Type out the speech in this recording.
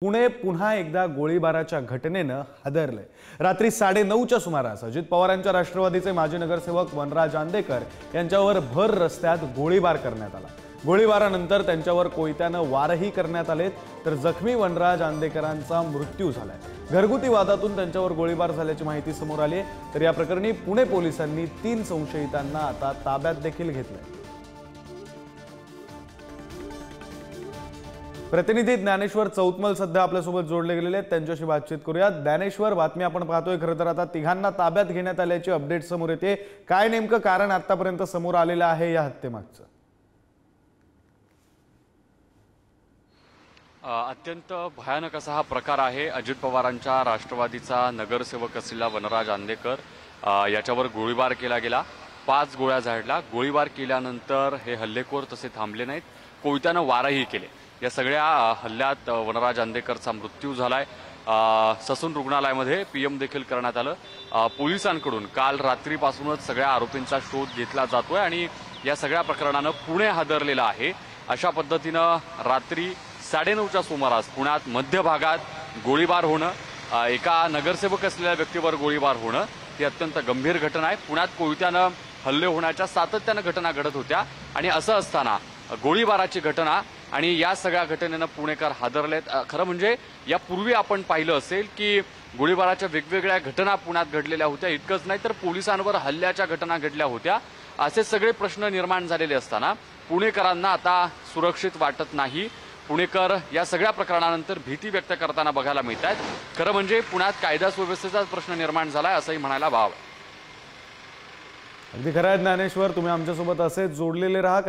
पुणे पुन्हा एकदा गोळीबाराच्या घटनेनं हादरले। रात्री 9:30च्या सुमारास अजित पवारांच्या राष्ट्रवादीचे माजी नगरसेवक वनराज आंदेकर यांच्यावर भर रस्त्यात गोळीबार करण्यात आला। गोळीबारानंतर त्यांच्यावर कोयत्यानं वारही करण्यात आले, तर जखमी वनराज आंदेकरांचा मृत्यू झालाय। घरगुती वादातून त्यांच्यावर गोळीबार झाल्याची माहिती समोर आली आहे, तर या प्रकरणी पुणे पोलिसांनी 3 संशयितांना आता ताब्यात देखील घेतलंय। प्रतिनिधी ज्ञानेश्वर चौतमल सध्या आपल्यासोबत जोडले गेलेले आहेत, त्यांच्याशी बातचीत करूया। ज्ञानेश्वर, बातमी आपण पाहतोय, खरं तर आता तिघांना ताब्यात घेण्यात आल्याची अपडेट समोर येते। काय नेमकं कारण आतापर्यंत समोर आलेलं आहे या हत्येमागचं? अत्यंत भयानक असा हा प्रकार आहे। अजित पवारांच्या राष्ट्रवादीचा नगरसेवक असलेला वनराज आंदेकर याच्यावर गोळीबार केला गेला। 5 गोळ्या झाडल्या। गोळीबार केल्यानंतर हे हल्लेखोर तसे थांबले नाहीत, कोयत्यानं वारही केले। या सगळ्या हल्ल्यात वनराज आंदेकरचा मृत्यू झालाय। ससून रुग्णालयामध्ये पीएम देखील करण्यात आलं। पोलिसांकडून काल रात्रीपासूनच सगळ्या आरोपींचा शोध घेतला जातोय आणि या सगळ्या प्रकरणानं पुणे हादरलेलं आहे। अशा पद्धतीनं रात्री 9:30च्या सुमारास पुण्यात मध्य भागात गोळीबार होणं, एका नगरसेवक असलेल्या व्यक्तीवर गोळीबार होणं ही अत्यंत गंभीर घटना आहे। पुण्यात कोयत्यानं हल्ले होण्याच्या सातत्यानं घटना घडत होत्या आणि असं असताना गोळीबाराची घटना आणि या सगळ्या घटनेनं पुणेकर हादरलेत। खरं म्हणजे यापूर्वी आपण पाहिलं असेल की गोळीबाराच्या वेगवेगळ्या घटना पुण्यात घडलेल्या होत्या। इतकंच नाही तर पोलिसांवर हल्ल्याच्या घटना घडल्या होत्या। असे सगळे प्रश्न निर्माण झालेले असताना पुणेकरांना आता सुरक्षित वाटत नाही। पुणेकर या सगळ्या प्रकरणानंतर भीती व्यक्त करताना बघायला मिळत आहेत। खरं म्हणजे पुण्यात कायदा सुव्यवस्थेचा प्रश्न निर्माण झालाय असंही म्हणायला वाव आहे। अगदी खरं आहे ज्ञानेश्वर, तुम्ही आमच्यासोबत असेच जोडलेले राहा।